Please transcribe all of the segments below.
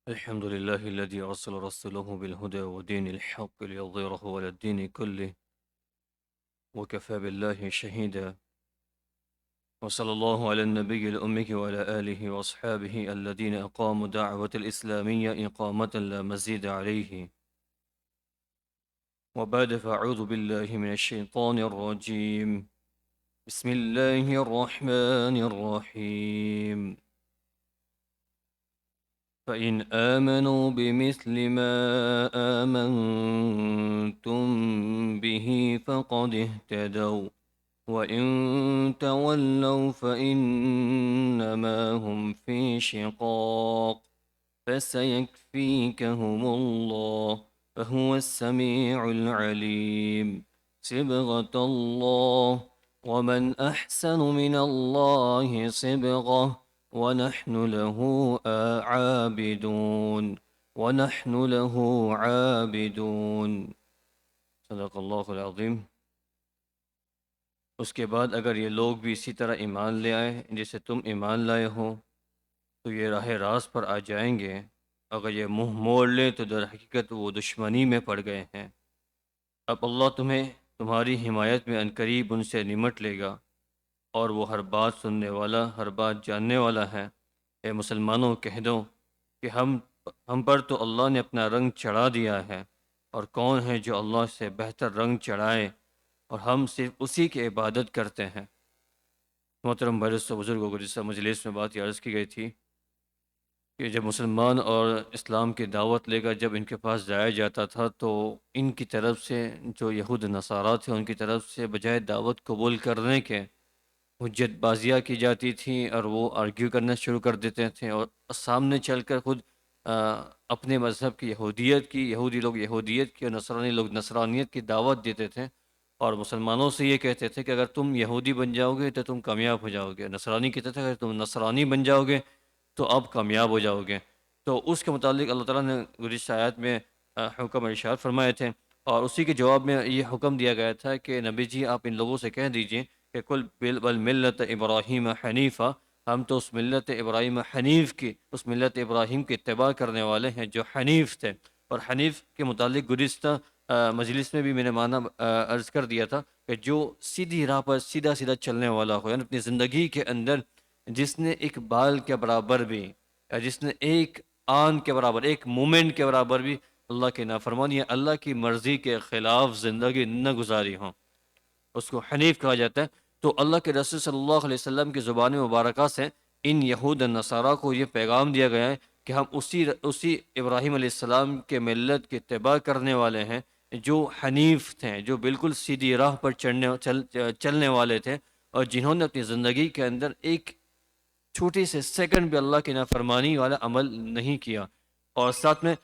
الحمد لله الذي أرسل رسوله بالهدى ودين الحق ليظهره على الدين كله وكفى بالله شهيدا. وصلى الله على النبي الأمي وعلى آله وأصحابه الذين أقاموا دعوة الإسلامية إقامة لا مزيد عليه. وبعد فأعوذ بالله من الشيطان الرجيم. بسم الله الرحمن الرحيم. فإن آمنوا بمثل ما آمنتم به فقد اهتدوا وإن تولوا فإنما هم في شقاق فسيكفيكهم الله فهو السميع العليم. صبغة الله ومن أحسن من الله صبغة ونحن له عابدون ونحن له عابدون. صدق اللہ العظیم. اس کے بعد اگر یہ لوگ بھی اسی طرح ایمان لے آئے جیسے تم ایمان لائے ہو تو یہ راہ راست پر آ جائیں گے. اگر یہ منہ موڑ لیں تو در حقیقت وہ دشمنی میں پڑ گئے ہیں. اب اللہ تمہیں تمہاری حمایت میں عنقریب ان سے نمٹ لے گا اور وہ ہر بات سننے والا ہر بات جاننے والا ہے. اے مسلمانوں کہہ دو کہ ہم پر تو اللہ نے اپنا رنگ چڑھا دیا ہے، اور کون ہے جو اللہ سے بہتر رنگ چڑھائے، اور ہم صرف اسی کی عبادت کرتے ہیں. محترم برس و بزرگوں کو جس مجلس میں بات عرض کی گئی تھی کہ جب مسلمان اور اسلام کی دعوت لے کر جب ان کے پاس جایا جاتا تھا تو ان کی طرف سے جو یہود نصارہ تھے ان کی طرف سے بجائے دعوت قبول کرنے کے حجت بازیاں کی جاتی تھیں، اور وہ آرگیو کرنا شروع کر دیتے تھے اور سامنے چل کر خود اپنے مذہب کی یہودی لوگ یہودیت کی اور نصرانی لوگ نصرانیت کی دعوت دیتے تھے، اور مسلمانوں سے یہ کہتے تھے کہ اگر تم یہودی بن جاؤ گے تو تم کامیاب ہو جاؤ گے. نصرانی کہتے تھے اگر تم نصرانی بن جاؤ گے تو اب کامیاب ہو جاؤ گے. تو اس کے متعلق اللہ تعالیٰ نے گزشتہ آیات میں حکم ارشاد فرمائے تھے، اور اسی کے جواب میں یہ حکم دیا گیا تھا کہ نبی جی آپ ان لوگوں سے کہہ دیجئے کہ کل بل ملت ابراہیم حنیفہ، ہم تو اس ملت ابراہیم حنیف کی اس ملت ابراہیم کی اتباع کرنے والے ہیں جو حنیف تھے. اور حنیف کے متعلق گزشتہ مجلس میں بھی میں نے معنی عرض کر دیا تھا کہ جو سیدھی راہ پر سیدھا سیدھا چلنے والا ہو، یعنی اپنی زندگی کے اندر جس نے ایک بال کے برابر بھی یا جس نے ایک آن کے برابر ایک مومنٹ کے برابر بھی اللہ کی نافرمانی یا اللہ کی مرضی کے خلاف زندگی نہ گزاری ہوں، اس کو حنیف کہا جاتا ہے. تو اللہ کے رسول صلی اللہ علیہ وسلم کی زبان مبارکہ سے ان یہود نصارہ کو یہ پیغام دیا گیا ہے کہ ہم اسی ابراہیم علیہ السلام کے ملت کی اتباع کرنے والے ہیں جو حنیف تھے، جو بالکل سیدھی راہ پر چلنے والے تھے، اور جنہوں نے اپنی زندگی کے اندر ایک چھوٹی سے سیکنڈ بھی اللہ کی نافرمانی والا عمل نہیں کیا. اور ساتھ میں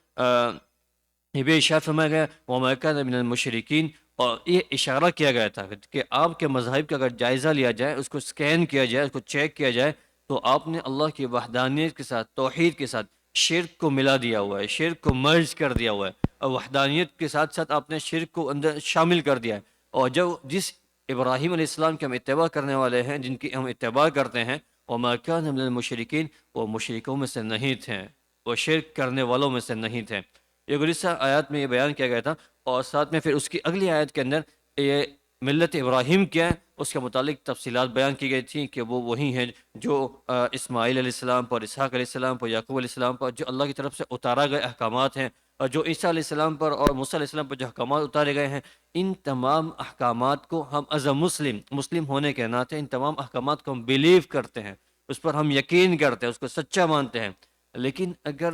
یہ بھی ارشاد فرمایا گیا وَمَا كَانَ مِنَ الْمُشْرِكِينَ، اور یہ اشارہ کیا گیا تھا کہ آپ کے مذاہب کا اگر جائزہ لیا جائے، اس کو سکین کیا جائے، اس کو چیک کیا جائے، تو آپ نے اللہ کی وحدانیت کے ساتھ توحید کے ساتھ شرک کو ملا دیا ہوا ہے، شرک کو مرج کر دیا ہوا ہے، اور وحدانیت کے ساتھ ساتھ آپ نے شرک کو اندر شامل کر دیا ہے. اور جس ابراہیم علیہ السلام کے ہم اتباع کرنے والے ہیں، جن کی ہم اتباع کرتے ہیں، وَمَا كَانَ مِنَ الْمُشْرِكِينَ، وہ مشرکوں میں سے نہیں تھے، وہ شرک کرنے والوں میں سے نہیں تھے. یہ گزشتہ آیات میں یہ بیان کیا گیا تھا. اور ساتھ میں پھر اس کی اگلی آیت کے اندر یہ ملت ابراہیم کیا ہے اس کے متعلق تفصیلات بیان کی گئی تھیں کہ وہ وہی ہیں جو اسماعیل علیہ السلام پر، اسحاق علیہ السلام پر، یعقوب علیہ السلام پر جو اللہ کی طرف سے اتارا گئے احکامات ہیں، اور جو عیسیٰ علیہ السلام پر اور موسیٰ علیہ السلام پر جو احکامات اتارے گئے ہیں، ان تمام احکامات کو ہم از اے مسلم ہونے کے ناطے ان تمام احکامات کو ہم بیلیو کرتے ہیں، اس پر ہم یقین کرتے ہیں، اس کو سچا مانتے ہیں. لیکن اگر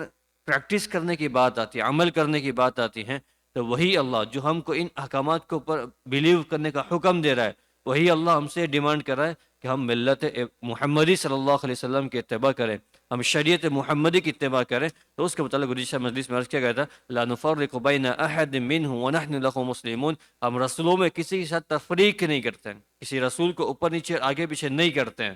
پریکٹس کرنے کی بات آتی ہے، عمل کرنے کی بات آتی ہے، تو وہی اللہ جو ہم کو ان احکامات کے اوپر بیلیو کرنے کا حکم دے رہا ہے، وہی اللہ ہم سے ڈیمانڈ کر رہا ہے کہ ہم ملت محمدی صلی اللہ علیہ وسلم کی اتباع کریں، ہم شریعت محمدی کی اتباع کریں. تو اس کے متعلق گزشتہ مجلس میں عرض کیا گیا تھا لا نفرق بین احد منهم ونحن له مسلمون، ہم رسولوں میں کسی کے ساتھ تفریق نہیں کرتے ہیں، کسی رسول کو اوپر نیچے آگے پیچھے نہیں کرتے ہیں،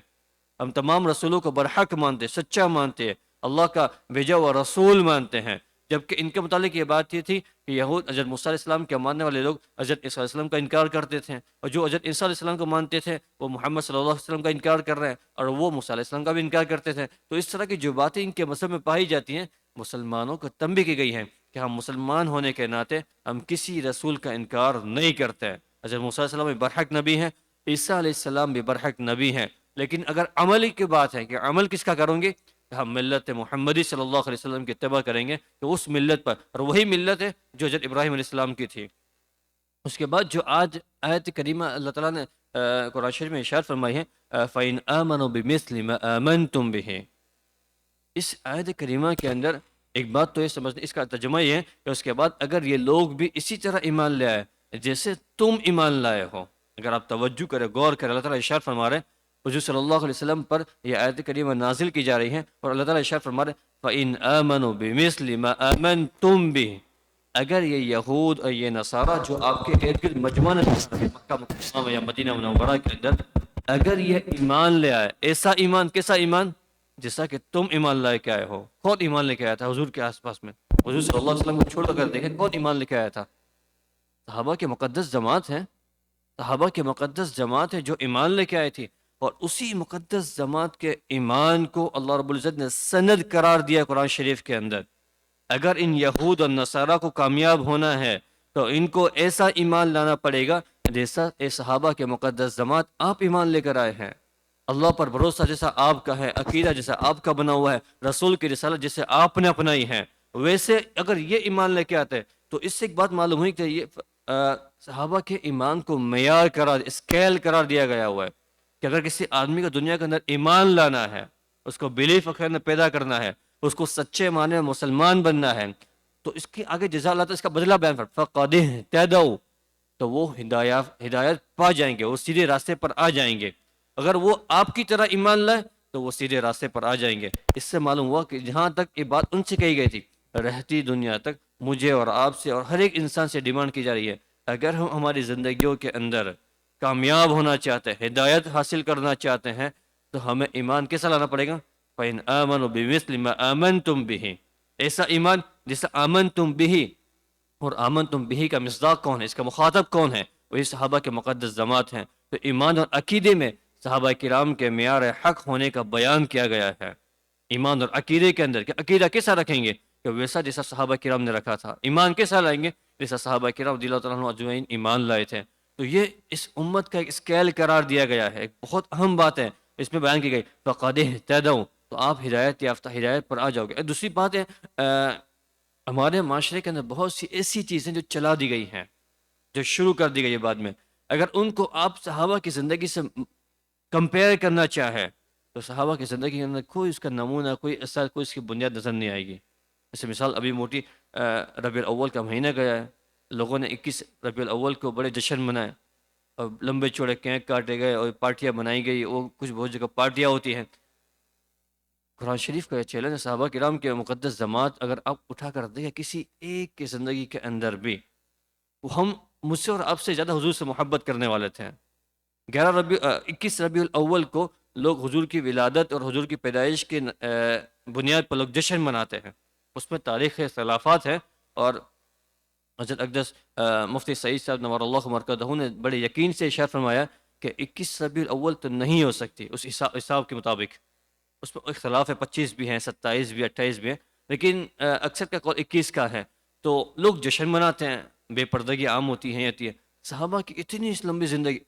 ہم تمام رسولوں کو برحق مانتے، سچا مانتے ہیں، اللہ کا بھیجا ہوا رسول مانتے ہیں. جبکہ ان کے متعلق یہ بات یہ تھی کہ یہود حضرت موسیٰ علیہ السلام کے ماننے والے لوگ حضرت عیسیٰ علیہ السلام کا انکار کرتے تھے، اور جو حضرت عیسیٰ علیہ السلام کو مانتے تھے وہ محمد صلی اللہ علیہ وسلم کا انکار کر رہے ہیں، اور وہ موسیٰ علیہ السلام کا بھی انکار کرتے تھے. تو اس طرح کی جو باتیں ان کے مذہب میں پائی جاتی ہیں، مسلمانوں کو تنبیہ کی گئی ہے کہ ہم مسلمان ہونے کے ناطے ہم کسی رسول کا انکار نہیں کرتے. حضرت موسیٰ علیہ السلام بھی برحق نبی ہیں، عیسیٰ علیہ السلام بھی برحق نبی ہیں، لیکن اگر عمل کی بات ہے کہ عمل کس کا کروں گے، کہ ہم ملت محمدی صلی اللہ علیہ وسلم کی اتباع کریں گے، تو اس ملت پر، اور وہی ملت ہے جو حضرت ابراہیم علیہ السلام کی تھی. اس کے بعد جو آج آیت کریمہ اللہ تعالیٰ نے قرآن شریف میں ارشاد فرمائی ہے فَإِنْ آمَنُوا بِمِثْلِ مَا آمَنْتُمْ بِهِ، اس آیت کریمہ کے اندر ایک بات تو یہ سمجھنے، اس کا ترجمہ یہ ہے کہ اس کے بعد اگر یہ لوگ بھی اسی طرح ایمان لے آئے جیسے تم ایمان لائے ہو. اگر آپ توجہ کریں، غور کریں، اللہ تعالیٰ ارشاد فرما رہے ہیں حضور صلی اللہ علیہ وسلم پر یہ آیت کریمہ نازل کی جا رہی ہے، اور اللہ تعالیٰ ارشاد فرما رہے ہیں فَإِنْ آمَنُوا بِمِثْلِ مَا آمَنْتُمْ بِهِ، اگر یہ یہود اور یہ نصارہ جو آپ کے ارد گرد مجمع مکہ مکرمہ یا مدینہ منورہ کے اندر اگر یہ ایمان لے آئے، ایسا ایمان، کیسا ایمان جیسا کہ تم ایمان لے کے آئے ہو. کون ایمان لے کے آیا تھا حضور کے آس پاس میں؟ حضور صلی اللہ علیہ وسلم کو چھوڑ کر دیکھیں کون ایمان لے کے آیا تھا؟ صحابہ کے مقدس جماعت ہیں، صحابہ کے مقدس جماعت ہے جو ایمان لے کے آئی تھی، اور اسی مقدس جماعت کے ایمان کو اللہ رب العزت نے سند قرار دیا قرآن شریف کے اندر. اگر ان یہود اور نصارہ کو کامیاب ہونا ہے تو ان کو ایسا ایمان لانا پڑے گا جیسا اے صحابہ کے مقدس جماعت آپ ایمان لے کر آئے ہیں. اللہ پر بھروسہ جیسا آپ کا ہے، عقیدہ جیسا آپ کا بنا ہوا ہے، رسول کی رسالت جیسے آپ نے اپنائی ہے، ویسے اگر یہ ایمان لے کے آتے تو اس سے ایک بات معلوم ہوئی کہ یہ صحابہ کے ایمان کو معیار قرار، اسکیل قرار دیا گیا ہوا ہے کہ اگر کسی آدمی کو دنیا کے اندر ایمان لانا ہے، اس کو بلیف اخیر میں پیدا کرنا ہے، اس کو سچے معنی میں مسلمان بننا ہے، تو اس کے آگے جزا اللہ تعالیٰ اس کا بدلہ بیان فرماتا ہے فَقَدِ اهْتَدَوْا، تو وہ ہدایت پا جائیں گے، وہ سیدھے راستے پر آ جائیں گے. اگر وہ آپ کی طرح ایمان لائے تو وہ سیدھے راستے پر آ جائیں گے. اس سے معلوم ہوا کہ جہاں تک یہ بات ان سے کہی گئی تھی، رہتی دنیا تک مجھے اور آپ سے اور ہر ایک انسان سے ڈیمانڈ کی جا رہی ہے، اگر ہم ہماری زندگیوں کے اندر کامیاب ہونا چاہتے ہیں، ہدایت حاصل کرنا چاہتے ہیں، تو ہمیں ایمان کیسا لانا پڑے گا؟ فَإِنْ آمَنُوا بِمِثْلِ مَا آمَنْتُمْ بِهِ، ایسا ایمان جیسا آمنتم بِهِ. اور آمنتم بِهِ کا مصداق کون ہے، اس کا مخاطب کون ہے؟ وہی صحابہ کے مقدس جماعت ہیں. تو ایمان اور عقیدے میں صحابہ کرام کے معیار حق ہونے کا بیان کیا گیا ہے. ایمان اور عقیدے کے اندر کہ عقیدہ کیسا رکھیں گے؟ کہ ویسا جیسا صحابہ کرام نے رکھا تھا. ایمان کیسا لائیں گے؟ جیسا صحابہ کرام رضی اللہ تعالیٰ عنہ اجمعین ایمان لائے تھے. تو یہ اس امت کا ایک اسکیل قرار دیا گیا ہے، ایک بہت اہم بات ہے اس میں بیان کی گئی فَقَدِ اهْتَدَوْا، تو آپ ہدایت یافتہ، ہدایت پر آ جاؤ گے. دوسری بات ہے ہمارے معاشرے کے اندر بہت سی ایسی چیزیں جو چلا دی گئی ہیں، جو شروع کر دی گئی ہے بعد میں، اگر ان کو آپ صحابہ کی زندگی سے کمپیئر کرنا چاہے تو صحابہ کی زندگی کے اندر کوئی اس کا نمونہ، کوئی اثر، کوئی اس کی بنیاد نظر نہیں آئے گی. جیسے مثال ابھی موٹی ربیع الاول کا مہینہ گیا ہے، لوگوں نے 21 ربیع الاول کو بڑے جشن منائے اور لمبے چوڑے کیک کاٹے گئے اور پارٹیاں بنائی گئی، وہ کچھ بہت جگہ پارٹیاں ہوتی ہیں. قرآن شریف کا یہ چیلنج ہے صحابہ کرام کے مقدس جماعت اگر آپ اٹھا کر دیکھیں کسی ایک کی زندگی کے اندر بھی ہم مجھ سے اور آپ سے زیادہ حضور سے محبت کرنے والے تھے. 21 ربیع الاول کو لوگ حضور کی ولادت اور حضور کی پیدائش کی بنیاد پر لوگ جشن مناتے ہیں. اس میں تاریخ اختلافات ہیں، اور حضرت اقدس مفتی سعید صاحب نور اللہ مرکزہ نے بڑے یقین سے ارشاد فرمایا کہ 21 ربیع الاول تو نہیں ہو سکتی اس حساب کے مطابق. اس میں اختلاف ہے، 25 بھی ہیں، 27 بھی، 28 بھی ہیں، لیکن اکثر کا قول 21 کا ہے. تو لوگ جشن مناتے ہیں، بے پردگی عام ہوتی ہیں. صحابہ کی اتنی اس لمبی زندگی،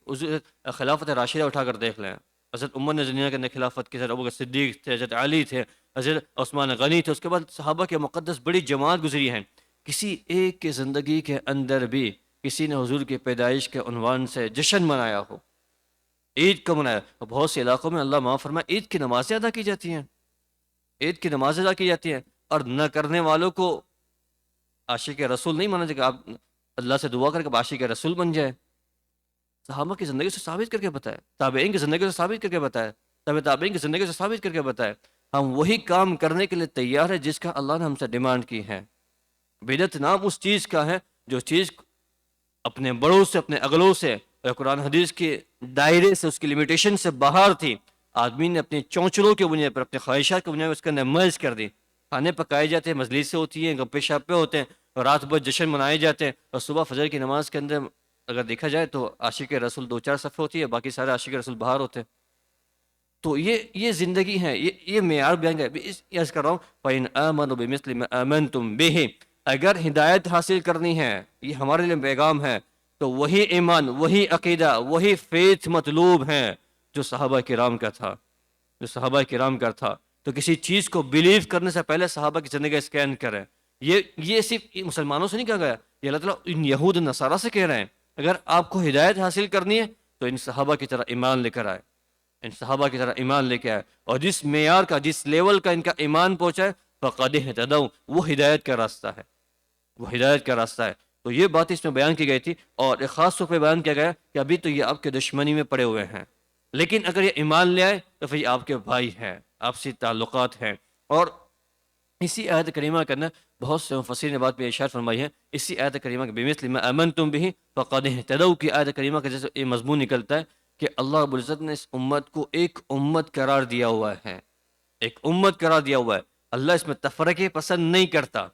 خلافت راشدہ اٹھا کر دیکھ لیں، حضرت عمر نے دنیا کے اندر خلافت کی، حضرت ابوبکر صدیق تھے، حضرت علی تھے، حضرت عثمان غنی تھے، اس کے بعد صحابہ کے مقدس بڑی جماعت گزری ہیں. کسی ایک کی زندگی کے اندر بھی کسی نے حضور کی پیدائش کے عنوان سے جشن منایا ہو، عید کو منایا؟ اور بہت سے علاقوں میں اللہ معاف فرمائے عید کی نمازیں ادا کی جاتی ہیں، عید کی نماز ادا کی جاتی ہیں، اور نہ کرنے والوں کو عاشق رسول نہیں مانا جائے کہ آپ اللہ سے دعا کر کے عاشق رسول بن جائے. صحابہ کی زندگی سے ثابت کر کے بتائے، تابعین کی زندگی سے ثابت کر کے بتائے، تابعین کی زندگی سے ثابت کر کے بتائے. ہم وہی کام کرنے کے لیے تیار ہے جس کا اللہ نے ہم سے ڈیمانڈ کی ہے. بدعت نام اس چیز کا ہے جو چیز اپنے بڑوں سے، اپنے اگلوں سے، قرآن حدیث کے دائرے سے، اس کی لمیٹیشن سے باہر تھی. آدمی نے اپنی چونچلوں کے بنیاد پر، اپنے خواہشات کے بنیاد پر اس کے اندر مرض کر دی. کھانے پکائے جاتے ہیں، مجلسیں ہوتی ہیں، گپے شاپے ہوتے ہیں، اور رات بھر جشن منائے جاتے ہیں، اور صبح فجر کی نماز کے اندر اگر دیکھا جائے تو عاشق رسول 2-4 صفحے ہوتی ہے، باقی سارے عاشق رسول باہر ہوتے ہیں. تو یہ زندگی ہے، یہ معیار بیان کر عرض کر رہا ہوں فَإِنْ آمَنُوا بِمِثْلِ مَا آمَنْتُمْ بِهِ، اگر ہدایت حاصل کرنی ہے، یہ ہمارے لیے پیغام ہے، تو وہی ایمان، وہی عقیدہ، وہی فیتھ مطلوب ہے جو صحابہ کرام کا تھا، جو صحابہ کرام کا تھا۔ تو کسی چیز کو بلیو کرنے سے پہلے صحابہ کی زندگی اسکین کریں۔ یہ صرف مسلمانوں سے نہیں کہا گیا، یہ اللہ تعالیٰ ان یہود نصارہ سے کہہ رہے ہیں، اگر آپ کو ہدایت حاصل کرنی ہے تو ان صحابہ کی طرح ایمان لے کر آئے، ان صحابہ کی طرح ایمان لے کے آئے، اور جس معیار کا، جس لیول کا ان کا ایمان پہنچا ہے فقد اہتدوا، وہ ہدایت کا راستہ ہے، وہ ہدایت کا راستہ ہے۔ تو یہ بات اس میں بیان کی گئی تھی، اور ایک خاص طور پہ بیان کیا گیا کہ ابھی تو یہ آپ کے دشمنی میں پڑے ہوئے ہیں، لیکن اگر یہ ایمان لے آئے تو پھر یہ آپ کے بھائی ہیں، آپ سے تعلقات ہیں۔ اور اسی آیت کریمہ کے اندر بہت سے مفسرین نے بات پہ اشارہ فرمائی ہے، اسی آیت کریمہ کے بِمِثْلِ مَا آمَنْتُمْ بِهِ فَقَدِ اهْتَدَوْا کی آیت کریمہ کا جیسے یہ مضمون نکلتا ہے کہ اللہ رب العزت نے اس امت کو ایک امت قرار دیا ہوا ہے، ایک امت قرار دیا ہوا ہے۔ اللہ اس میں تفرقے پسند نہیں کرتا،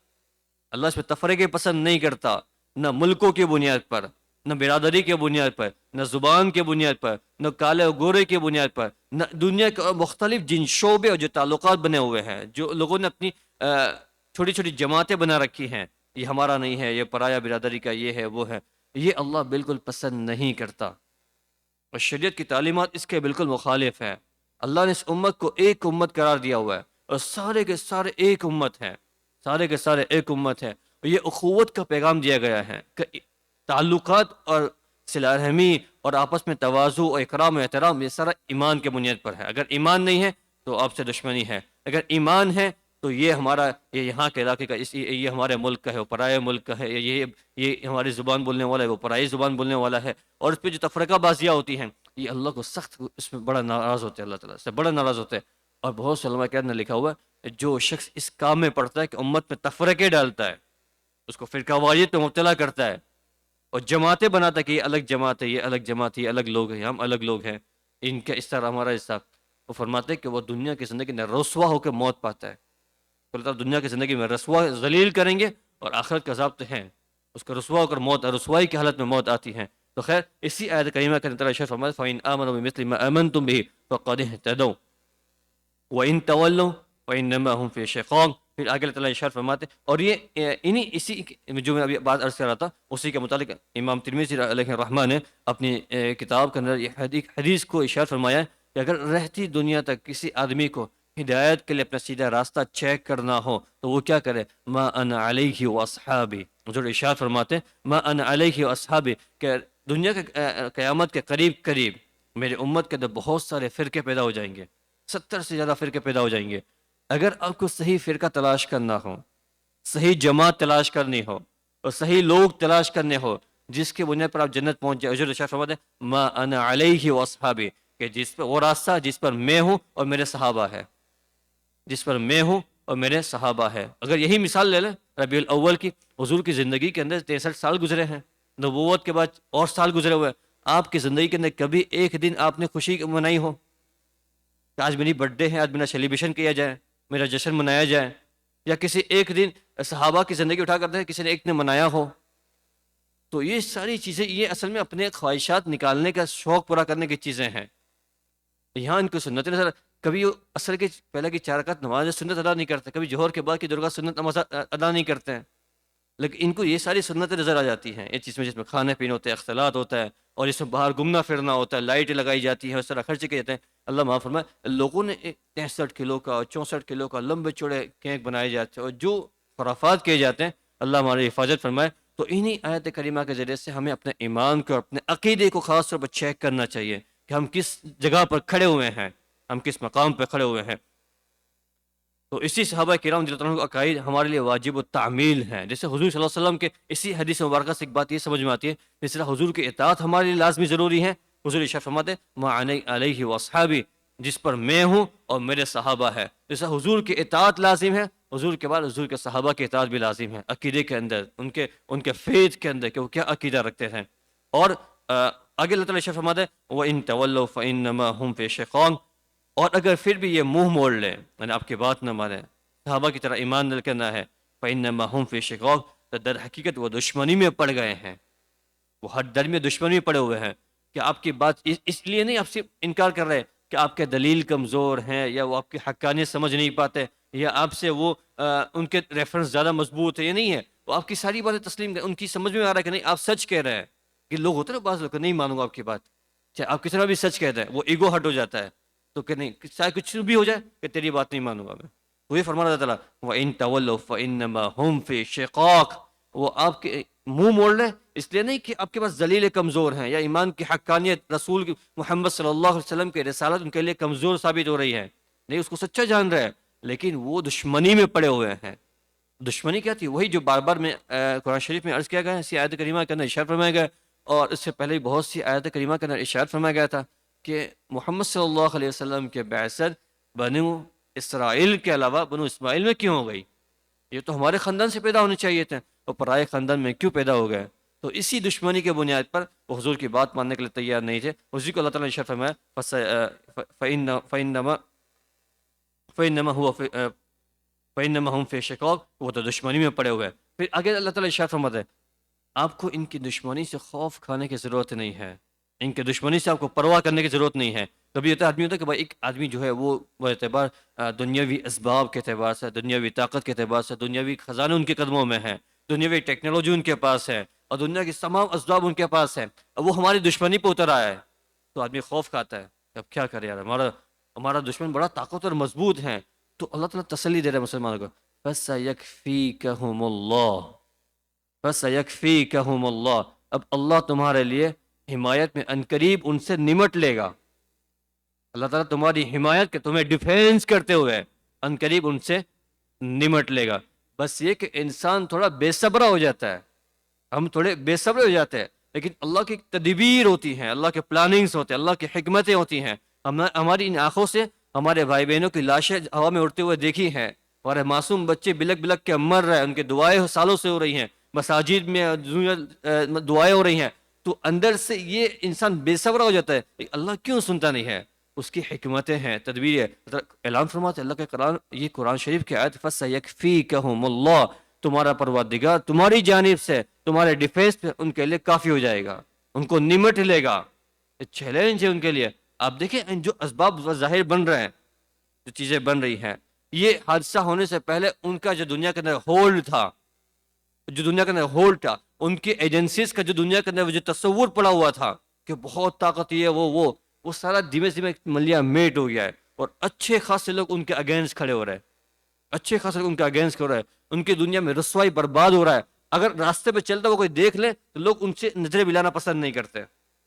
اللہ اس میں تفرقے پسند نہیں کرتا، نہ ملکوں کی بنیاد پر، نہ برادری کے بنیاد پر، نہ زبان کے بنیاد پر، نہ کالے و گورے کی بنیاد پر، نہ دنیا کے مختلف جن شعبے اور جو تعلقات بنے ہوئے ہیں، جو لوگوں نے اپنی چھوٹی چھوٹی جماعتیں بنا رکھی ہیں، یہ ہمارا نہیں ہے، یہ پرایا برادری کا، یہ ہے وہ ہے، یہ اللہ بالکل پسند نہیں کرتا، اور شریعت کی تعلیمات اس کے بالکل مخالف ہیں۔ اللہ نے اس امت کو ایک امت قرار دیا ہوا ہے، اور سارے کے سارے ایک امت ہیں، سارے کے سارے ایک امت ہیں، اور یہ اخوت کا پیغام دیا گیا ہے کہ تعلقات اور صلہ رحمی اور آپس میں تواضع اور اکرام و احترام یہ سارا ایمان کے بنیاد پر ہے۔ اگر ایمان نہیں ہے تو آپ سے دشمنی ہے، اگر ایمان ہے تو یہ ہمارا، یہ یہاں کے علاقے کا، یہ ہمارے ملک کا ہے، وہ پرائے ملک کا ہے، یہ ہماری زبان بولنے والا ہے، وہ پرائی زبان بولنے والا ہے، اور اس پہ جو تفرقہ بازیاں ہوتی ہیں یہ اللہ کو سخت، اس میں بڑا ناراض ہوتے ہیں، اللہ تعالیٰ سے بڑا ناراض ہوتے ہیں۔ اور بہت سے علماء کرام نے لکھا ہوا ہے جو شخص اس کام میں پڑتا ہے کہ امت میں تفرقے ڈالتا ہے، اس کو فرقہ واریت میں مبتلا کرتا ہے اور جماعتیں بناتا ہے کہ یہ الگ جماعت ہے، یہ الگ جماعت ہے، یہ الگ لوگ ہیں، ہم الگ لوگ ہیں، ان کا اس طرح ہمارا حصہ، وہ فرماتے ہیں کہ وہ دنیا کی زندگی میں رسوا ہو کے موت پاتا ہے۔ اللہ تعالیٰ دنیا کی زندگی میں رسوا ذلیل کریں گے، اور آخرت کا عذاب تو ہے، اس کو رسوا ہو کر موت، رسوائی کی حالت میں موت آتی ہے۔ تو خیر اسی آیت کریمہ کے اندر ارشاد فرمایا فَإِنْ آمَنُوا بِمِثْلِ مَا آمَنْتُمْ بِهِ فَقَدِ اهْتَدَوْا وَإِنْ تَوَلَّوْا فَإِنَّمَا هُمْ فِي شِقَاقٍ۔ پھر آگے اللہ تعالیٰ ارشاد فرماتے، اور یہ اسی جو میں ابھی بات عرض کر رہا تھا اسی کے متعلق امام ترمذی علیہ الرحمہ نے اپنی کتاب کے اندر یہ حدیث کو ارشاد فرمایا ہے کہ اگر رہتی دنیا تک کسی آدمی کو ہدایت کے لیے اپنا سیدھا راستہ چیک کرنا ہو تو وہ کیا کرے، ما انا علیہ واصحابی، جو ارشاد فرماتے ہیں ما انا علیہ واصحابی، کہ دنیا کے قیامت کے قریب قریب میرے امت کے اندر بہت سارے فرقے پیدا ہو جائیں گے، 70 سے زیادہ فرقے پیدا ہو جائیں گے۔ اگر آپ کو صحیح فرقہ تلاش کرنا ہو، صحیح جماعت تلاش کرنی ہو، اور صحیح لوگ تلاش کرنے ہو جس کے بنیاد پر آپ جنت پہنچ جائے، حضور ارشاد فرماتے ہیں ما انا علیہ واصحابی، کہ جس پر وہ راستہ جس پر میں ہوں اور میرے صحابہ ہے، جس پر میں ہوں اور میرے صحابہ ہے۔ اگر یہی مثال لے لیں ربیع الاول کی، حضور کی زندگی کے اندر 63 سال گزرے ہیں، نبوت کے بعد اور سال گزرے ہوئے ہیں، آپ کی زندگی کے اندر کبھی ایک دن آپ نے خوشی منائی ہو کہ آج میری برتھ ڈے ہے، آج میرا سیلیبریشن کیا جائے، میرا جشن منایا جائے، یا کسی ایک دن صحابہ کی زندگی اٹھا کرتے ہیں کسی نے ایک نے منایا ہو؟ تو یہ ساری چیزیں یہ اصل میں اپنے خواہشات نکالنے کا، شوق پورا کرنے کی چیزیں ہیں۔ یہاں ان کو سنت نظر، کبھی وہ عصر کے پہلے کی 4 رکعت نماز سنت ادا نہیں کرتے، کبھی ظہر کے بعد کی 2 رکعت سنت نماز ادا نہیں کرتے ہیں، لیکن ان کو یہ ساری سنتیں نظر آ جاتی ہیں، یہ چیز میں جس میں کھانے پینے ہوتے ہیں، اختلاط ہوتا ہے، اور اس میں باہر گھومنا پھرنا ہوتا ہے، لائٹ لگائی جاتی ہے، اس طرح خرچے کیے جاتے ہیں۔ اللہ معاف فرمائے، لوگوں نے 63 کلو کا اور 64 کلو کا لمبے چوڑے کیک بنائے جاتے ہیں، اور جو خرافات کیے جاتے ہیں، اللہ ہماری حفاظت فرمائے۔ تو انہی آیت کریمہ کے ذریعے سے ہمیں اپنے ایمان کو، اپنے عقیدے کو خاص طور پر چیک کرنا چاہیے کہ ہم کس جگہ پر کھڑے ہوئے ہیں، ہم کس مقام پہ کھڑے ہوئے ہیں۔ تو اسی صحابہ کرام رضی اللہ عنہ کے عقائد ہمارے لیے واجب التعمیل ہیں۔ جیسے حضور صلی اللہ علیہ وسلم کے اسی حدیث مبارکہ سے ایک بات یہ سمجھ میں آتی ہے، جس طرح حضور کی اطاعت ہمارے لیے لازمی ضروری ہے، حضور ارشاد فرماتے ہیں ما علیہ واصحابی، جس پر میں ہوں اور میرے صحابہ ہے۔ جیسا حضور کی اطاعت لازم ہے، حضور کے بعد حضور کے صحابہ کی اطاعت بھی لازم ہے، عقیدے کے اندر، ان کے فیض کے اندر کہ وہ کیا عقیدہ رکھتے ہیں۔ اور آگے اللہ تعالیٰ ارشاد فرماتے ہیں وَإِن تَوَلَّوْا فَإِنَّمَا هُمْ فِي شِقَاقٍ، اور اگر پھر بھی یہ منہ موڑ لیں، یعنی آپ کی بات نہ مانیں، صحابہ کی طرح ایمان نہ کرنا ہے، فَإِنَّمَا هُمْ فِي شِقَاقٍ، تو در حقیقت وہ دشمنی میں پڑ گئے ہیں، وہ ہر در میں دشمنی میں پڑے ہوئے ہیں، کہ آپ کی بات اس لیے نہیں آپ سے انکار کر رہے، کہ آپ کے دلیل کمزور ہیں یا وہ آپ کی حقانیت سمجھ نہیں پاتے یا آپ سے وہ ان کے ریفرنس زیادہ مضبوط ہے، یہ نہیں ہے، وہ آپ کی ساری باتیں تسلیم کریں، ان کی سمجھ میں آ رہا ہے کہ نہیں آپ سچ کہہ رہے ہیں. کہ لوگ ہوتے ہیں نا بعض لوگ نہیں مانوں گا آپ کی بات، چاہے آپ کس طرح بھی سچ کہتے ہیں وہ ایگو ہٹ ہو جاتا ہے، تو کہ نہیں چاہے کچھ بھی ہو جائے کہ تیری بات نہیں مانوں گا میں. وہی فرمانا اللہ تعالیٰ وَإِن تَوَلَّوْا فَإِنَّمَا هُمْ فِي شِقَاقٍ، وہ آپ کے منہ موڑ لیں اس لیے نہیں کہ آپ کے پاس ذلیل کمزور ہیں یا ایمان کی حقانیت رسول محمد صلی اللہ علیہ وسلم کے رسالت ان کے لیے کمزور ثابت ہو رہی ہے، نہیں اس کو سچا جان رہے ہیں لیکن وہ دشمنی میں پڑے ہوئے ہیں. دشمنی کیا تھی؟ وہی جو بار بار میں قرآن شریف میں عرض کیا گیا ہے، اسی آیت کریمہ کے اندر اشارہ فرمایا گیا اور اس سے پہلے بھی بہت سی آیت کریمہ کے اندر اشارہ فرمایا گیا تھا کہ محمد صلی اللہ علیہ وسلم کے بعثت بنو اسرائیل کے علاوہ بنو اسماعیل میں کیوں ہو گئی؟ یہ تو ہمارے خاندان سے پیدا ہونے چاہیے تھے، اور پرائے خاندان میں کیوں پیدا ہو گئے؟ تو اسی دشمنی کے بنیاد پر وہ حضور کی بات ماننے کے لیے تیار نہیں تھے. اسی کو اللہ تعالیٰ نے ارشاد فرمایا فَإِنَّمَا هُوَ فَإِنَّمَا هُمْ فِي شِقَاقٍ، وہ تو دشمنی میں پڑے ہوئے ہیں. پھر آگے اللہ تعالیٰ ارشاد فرماتا ہے آپ کو ان کی دشمنی سے خوف کھانے کی ضرورت نہیں ہے، ان کے دشمنی سے آپ کو پرواہ کرنے کی ضرورت نہیں ہے. کبھی آدمی ہوتا ہے کہ بھائی ایک آدمی جو ہے وہ اعتبار دنیاوی اسباب کے اعتبار سے، دنیاوی طاقت کے اعتبار سے، دنیاوی خزانے ان کے قدموں میں ہیں، دنیاوی ٹیکنالوجی ان کے پاس ہے اور دنیا کی تمام اسباب ان کے پاس ہیں، اب وہ ہماری دشمنی پہ اتر آیا ہے تو آدمی خوف کھاتا ہے کہ اب کیا کرے یار، ہمارا دشمن بڑا طاقتور مضبوط ہے. تو اللہ تعالیٰ تسلی دے رہے ہیں مسلمانوں کو فَسَيَكْفِيكَهُمُ اللَّهُ فَسَيَكْفِيكَهُمُ اللَّهُ، اب اللہ تمہارے لیے حمایت میں عنقریب ان سے نمٹ لے گا. اللہ تعالیٰ تمہاری حمایت کے تمہیں ڈیفینس کرتے ہوئے عنقریب ان سے نمٹ لے گا. بس یہ کہ انسان تھوڑا بے صبرا ہو جاتا ہے، ہم تھوڑے بے صبر ہو جاتے ہیں، لیکن اللہ کی تدبیر ہوتی ہیں، اللہ کے پلاننگز ہوتے ہیں، اللہ کی حکمتیں ہوتی ہیں. ہماری ان آنکھوں سے ہمارے بھائی بہنوں کی لاشیں ہوا میں اڑتے ہوئے دیکھی ہیں، ہمارے معصوم بچے بلک بلک کے مر رہے ہیں، ان کے دعائیں سالوں سے ہو رہی ہیں، مساجد میں دعائیں ہو رہی ہیں، تو اندر سے یہ انسان بے صبر ہو جاتا ہے اللہ کیوں سنتا نہیں ہے. اس کی حکمتیں ہیں، تدبیر ہے. اعلان فرماتے اللہ کے قرآن، یہ قرآن شریف کی آیت فَسَيَكْفِيكَهُمُ اللَّهُ، تمہارا پروردگار تمہاری جانب سے تمہارے ڈیفینس پہ ان کے لیے کافی ہو جائے گا، ان کو نمٹ لے گا. چیلنج ہے ان کے لیے. آپ دیکھیں جو اسباب ظاہر بن رہے ہیں، جو چیزیں بن رہی ہیں، یہ حادثہ ہونے سے پہلے ان کا جو دنیا کے اندر ہولڈ تھا، ان کی ایجنسیز کا جو دنیا کے اندر جو تصور پڑا ہوا تھا کہ بہت طاقت ہے وہ سارا دھیمے دھیمے ملیا میٹ ہو گیا ہے، اور اچھے خاصے لوگ ان کے اگینسٹ کھڑے ہو رہے ہیں، ان کی دنیا میں رسوائی برباد ہو رہا ہے. اگر راستے پہ چلتا وہ کوئی دیکھ لے تو لوگ ان سے نظریں ملانا پسند نہیں کرتے،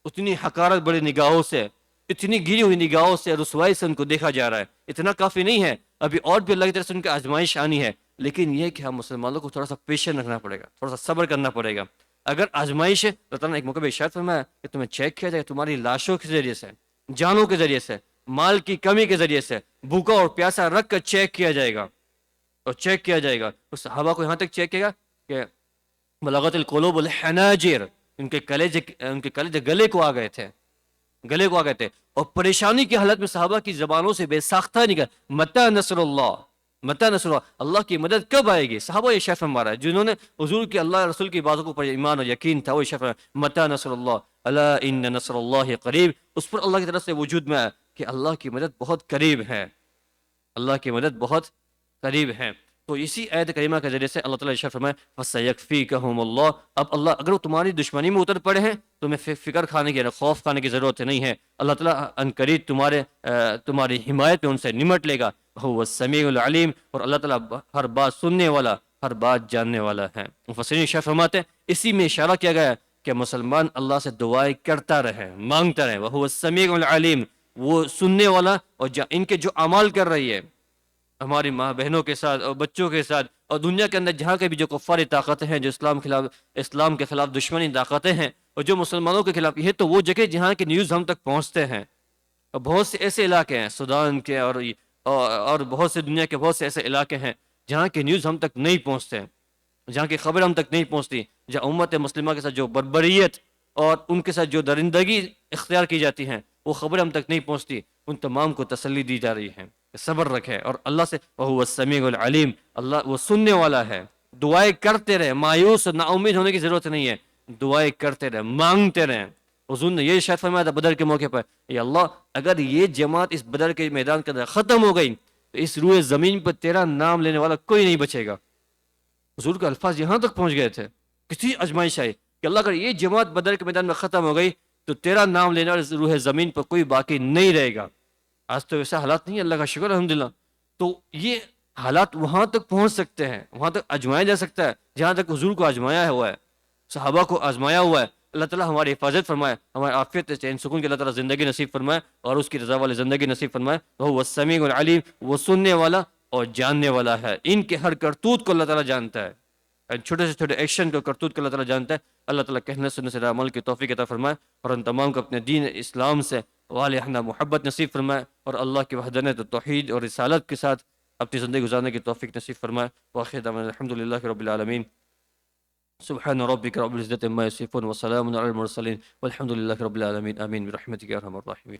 اتنی حقارت بڑی نگاہوں سے، اتنی گری ہوئی نگاہوں سے، رسوائی سے ان کو دیکھا جا رہا ہے. اتنا کافی نہیں ہے، ابھی اور بھی اللہ کی طرف سے ان کی آزمائش آنی ہے. لیکن یہ کہ ہم مسلمانوں کو تھوڑا سا پیشن رکھنا پڑے گا، تھوڑا سا صبر کرنا پڑے گا. اگر آزمائش ہے تو ایک موقع پہ ارشاد فرمایا کہ تمہیں چیک کیا جائے تمہاری لاشوں کے ذریعے سے، جانوں کے ذریعے سے، مال کی کمی کے ذریعے سے، بھوکا اور پیاسا رکھ کر چیک کیا جائے گا. اس صحابہ کو یہاں تک چیک کیا گا کہ بلغت القلوب الحناجر، ان کے کلیجے گلے کو آ گئے تھے، اور پریشانی کی حالت میں صحابہ کی زبانوں سے بے ساختہ نکل متی نصر اللہ، اللہ کی مدد کب آئے گی. صحابہ یہ شیف ہمارا ہے جنہوں نے حضور کی اللہ رسول کی باتوں پر ایمان اور یقین تھا، وہ شیف متی نصر اللہ الا ان نصر اللہ قریب. اس پر اللہ کی طرف سے وجود میں آیا کہ اللہ کی مدد بہت قریب ہے، تو اسی آیت کریمہ کے ذریعے سے اللہ تعالیٰ ارشاد فرمائے فَسَيَكْفِيكَهُمُ اللَّهُ. اب اللہ اگر وہ تمہاری دشمنی میں اتر پڑے ہیں تو تمہیں فکر کھانے کی، خوف کھانے کی ضرورت نہیں ہے. اللہ تعالیٰ عنقریب تمہاری حمایت میں ان سے نمٹ لے گا. هُوَ السَّمِيعُ الْعَلِيمُ، اور اللہ تعالیٰ ہر بات سننے والا، ہر بات جاننے والا ہے. مفسرین ارشاد فرماتے ہیں اسی میں اشارہ کیا گیا کہ مسلمان اللہ سے دعائیں کرتا رہے، مانگتا رہے. وَهُوَ السَّمِيعُ الْعَلِيمُ، وہ سننے والا اور ان کے جو اعمال کر رہی ہے ہماری ماں بہنوں کے ساتھ اور بچوں کے ساتھ، اور دنیا کے اندر جہاں کے بھی جو کفاری طاقتیں ہیں، جو اسلام کے خلاف دشمنی طاقتیں ہیں، اور جو مسلمانوں کے خلاف، یہ تو وہ جگہ جہاں کی نیوز ہم تک پہنچتے ہیں. اور بہت سے ایسے علاقے ہیں سودان کے اور بہت سے دنیا کے بہت سے ایسے علاقے ہیں جہاں کی نیوز ہم تک نہیں پہنچتے، جہاں کی خبر ہم تک نہیں پہنچتی، جہاں امت مسلمہ کے ساتھ جو بربریت اور ان کے ساتھ جو درندگی اختیار کی جاتی ہیں وہ خبر ہم تک نہیں پہنچتی. ان تمام کو تسلی دی جا رہی ہے، صبر رکھے اور اللہ سے. وَهُوَ السَّمِيعُ الْعَلِيمُ، اللہ وہ سننے والا ہے. دعائیں کرتے رہے، مایوس نا امید ہونے کی ضرورت نہیں ہے، دعائیں کرتے رہے، مانگتے رہے. حضور نے یہ شاید فرمایا تھا بدر کے موقع پر، یا اللہ اگر یہ جماعت اس بدر کے میدان کے اندر ختم ہو گئی تو اس روئے زمین پر تیرا نام لینے والا کوئی نہیں بچے گا۔ حضور کے الفاظ یہاں تک پہنچ گئے تھے، کسی ازمائش آئی کہ اللہ اگر یہ جماعت بدر کے میدان میں ختم ہو گئی تو تیرا نام لینے والے روح زمین پر کوئی باقی نہیں رہے گا۔ آج تو ایسا حالات نہیں ہے، اللہ کا شکر الحمدللہ۔ تو یہ حالات وہاں تک پہنچ سکتے ہیں، وہاں تک آزمایا جا سکتا ہے جہاں تک حضور کو آزمایا ہوا ہے، صحابہ کو آزمایا ہوا ہے۔ اللہ تعالیٰ ہماری حفاظت فرمائے، ہماری عافیت چین سکون کی اللہ تعالیٰ زندگی نصیب فرمائے اور اس کی رضا والی زندگی نصیب فرمائے۔ وہ السمیع العلیم، وہ سننے والا اور جاننے والا ہے، ان کے ہر کرتوت کو اللہ تعالیٰ جانتا ہے، چھوٹے سے چھوٹے ایکشن کو کرتوت کو اللہ تعالیٰ جانتا ہے۔ اللہ تعالیٰ کہنے سننے سے عمل کی توفیق عطا فرمائے اور ان تمام کو اپنے دین اسلام سے والہنا محبت نصیب فرمائے اور اللہ کی وحدانیت و توحید اور رسالت کے ساتھ اپنی زندگی گزارنے کی توفیق نصیب فرمائے۔ وآخر دعوانا الحمد للہ رب العالمین۔ سبحان ربک رب العزة عما یصفون وسلام علی المرسلین والحمد للہ رب العالمین، آمین برحمتک یا ارحم الراحمین۔